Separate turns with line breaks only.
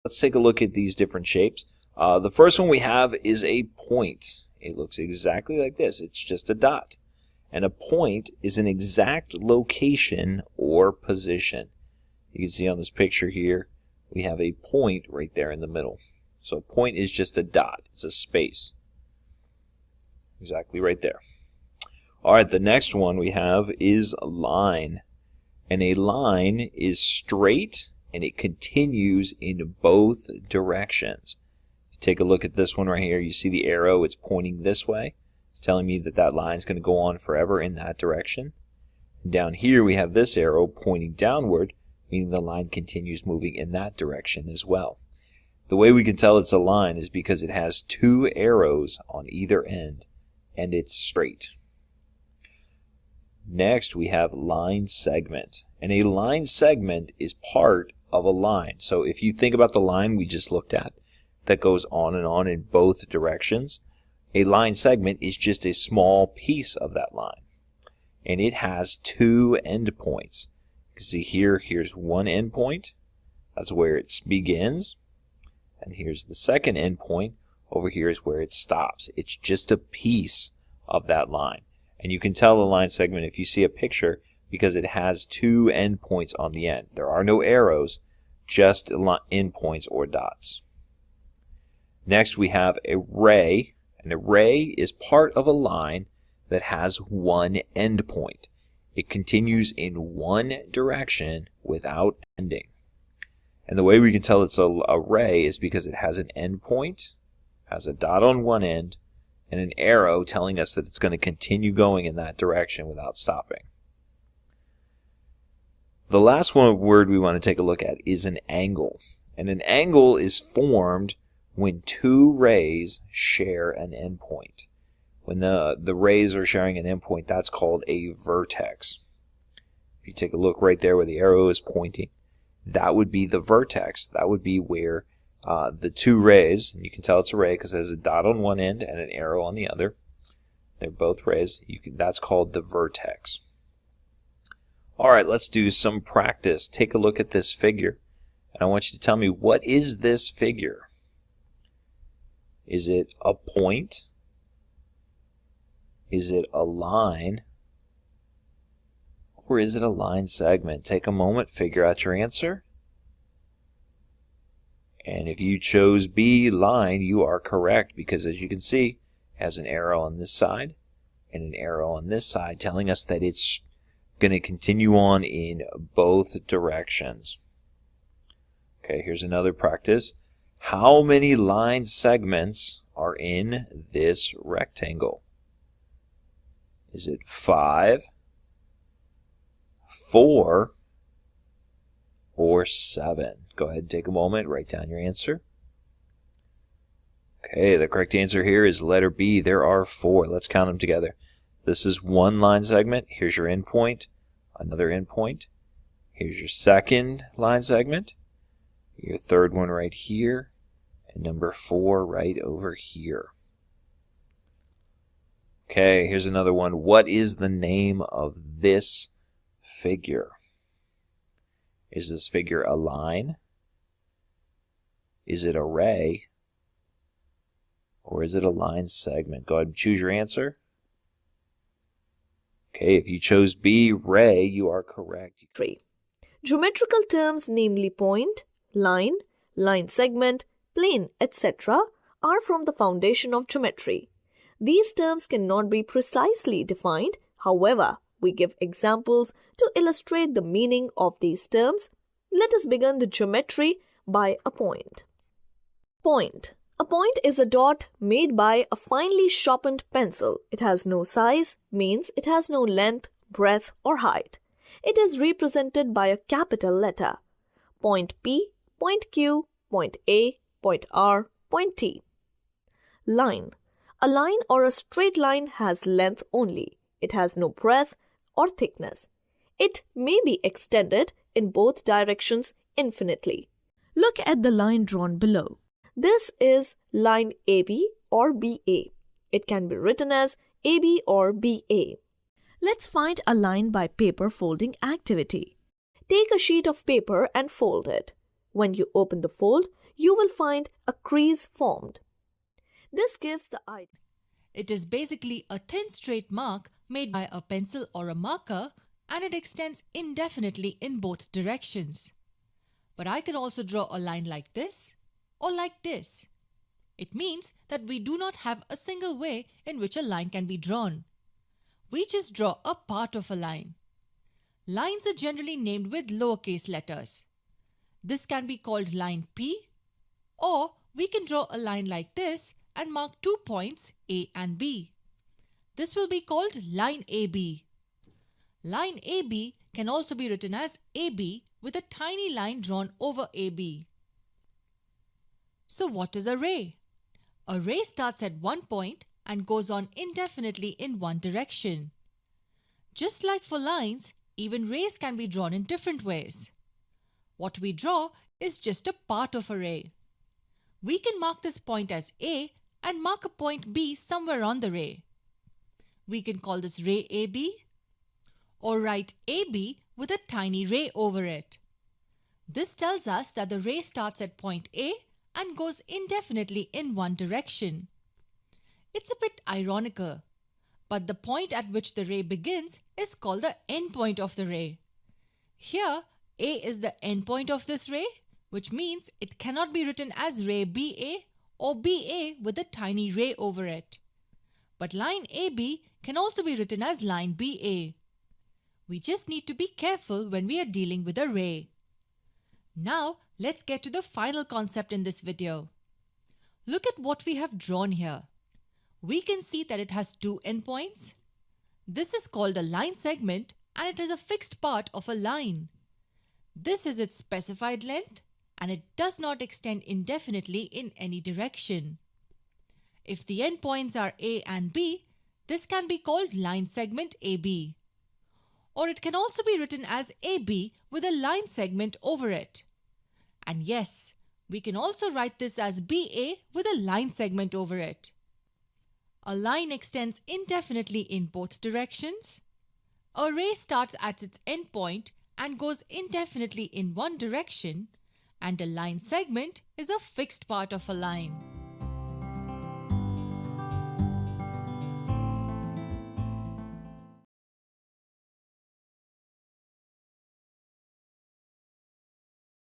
Let's take a look at these different shapes. The first one we have is a point. It looks exactly like this. It's just a dot. And a point is an exact location or position. You can see on this picture here, we have a point right there in the middle. So a point is just a dot. It's a space. Exactly right there. All right, the next one we have is a line. And a line is straight and it continues in both directions. Take a look at this one right here. You see the arrow, it's pointing this way. It's telling me that that line is going to go on forever in that direction. And down here we have this arrow pointing downward, meaning the line continues moving in that direction as well. The way we can tell it's a line is because it has two arrows on either end and it's straight. Next we have line segment. And a line segment is part of a line. So if you think about the line we just looked at that goes on and on in both directions, a line segment is just a small piece of that line. And it has two endpoints. You can see here's one endpoint. That's where it begins. And here's the second endpoint. Over here is where it stops. It's just a piece of that line. And you can tell the line segment if you see a picture because it has two endpoints on the end. There are no arrows, just endpoints or dots. Next we have a ray. An array is part of a line that has one endpoint. It continues in one direction without ending. And the way we can tell it's an array is because it has an endpoint, has a dot on one end, and an arrow telling us that it's going to continue going in that direction without stopping. The last word we want to take a look at is an angle. And an angle is formed when two rays share an endpoint. When the rays are sharing an endpoint, that's called a vertex. If you take a look right there where the arrow is pointing, that would be the vertex. That would be where the two rays, and you can tell it's a ray because it has a dot on one end and an arrow on the other. They're both rays. That's called the vertex. All right, let's do some practice. Take a look at this figure. And I want you to tell me, what is this figure? Is it a point? Is it a line? Or is it a line segment? Take a moment, figure out your answer. And if you chose B, line, you are correct because as you can see, it has an arrow on this side and an arrow on this side telling us that it's going to continue on in both directions. Okay, here's another practice. How many line segments are in this rectangle? Is it 5, 4, or 7? Go ahead and take a moment, write down your answer. Okay, the correct answer here is letter B. There are 4. Let's count them together. This is one line segment. Here's your endpoint, another endpoint. Here's your second line segment, your third one right here, and number 4 right over here. Okay, here's another one. What is the name of this figure? Is this figure a line? Is it a ray? Or is it a line segment? Go ahead and choose your answer. Okay, if you chose B, ray, you are correct.
3. Geometrical terms, namely point, line, line segment, plane, etc., are from the foundation of geometry. These terms cannot be precisely defined. However, we give examples to illustrate the meaning of these terms. Let us begin the geometry by a point. Point. A point is a dot made by a finely sharpened pencil. It has no size, means it has no length, breadth, or height. It is represented by a capital letter. Point P, point Q, point A, point R, point T. Line. A line or a straight line has length only. It has no breadth or thickness. It may be extended in both directions infinitely. Look at the line drawn below. This is line AB or BA. It can be written as AB or BA. Let's find a line by paper folding activity. Take a sheet of paper and fold it. When you open the fold, you will find a crease formed. This gives the idea.
It is basically a thin straight mark made by a pencil or a marker, and it extends indefinitely in both directions. But I can also draw a line like this or like this. It means that we do not have a single way in which a line can be drawn. We just draw a part of a line. Lines are generally named with lowercase letters. This can be called line P, or we can draw a line like this and mark 2 points A and B. This will be called line AB. Line AB can also be written as AB with a tiny line drawn over AB. So what is a ray? A ray starts at one point and goes on indefinitely in one direction. Just like for lines, even rays can be drawn in different ways. What we draw is just a part of a ray. We can mark this point as A and mark a point B somewhere on the ray. We can call this ray AB, or write AB with a tiny ray over it. This tells us that the ray starts at point A and goes indefinitely in one direction. It's a bit ironical, but the point at which the ray begins is called the endpoint of the ray. Here, A is the endpoint of this ray, which means it cannot be written as ray BA or BA with a tiny ray over it. But line AB can also be written as line BA. We just need to be careful when we are dealing with a ray. Now, let's get to the final concept in this video. Look at what we have drawn here. We can see that it has two endpoints. This is called a line segment, and it is a fixed part of a line. This is its specified length, and it does not extend indefinitely in any direction. If the endpoints are A and B, this can be called line segment AB. Or it can also be written as AB with a line segment over it. And yes, we can also write this as BA with a line segment over it. A line extends indefinitely in both directions. A ray starts at its endpoint and goes indefinitely in one direction, and a line segment is a fixed part of a line.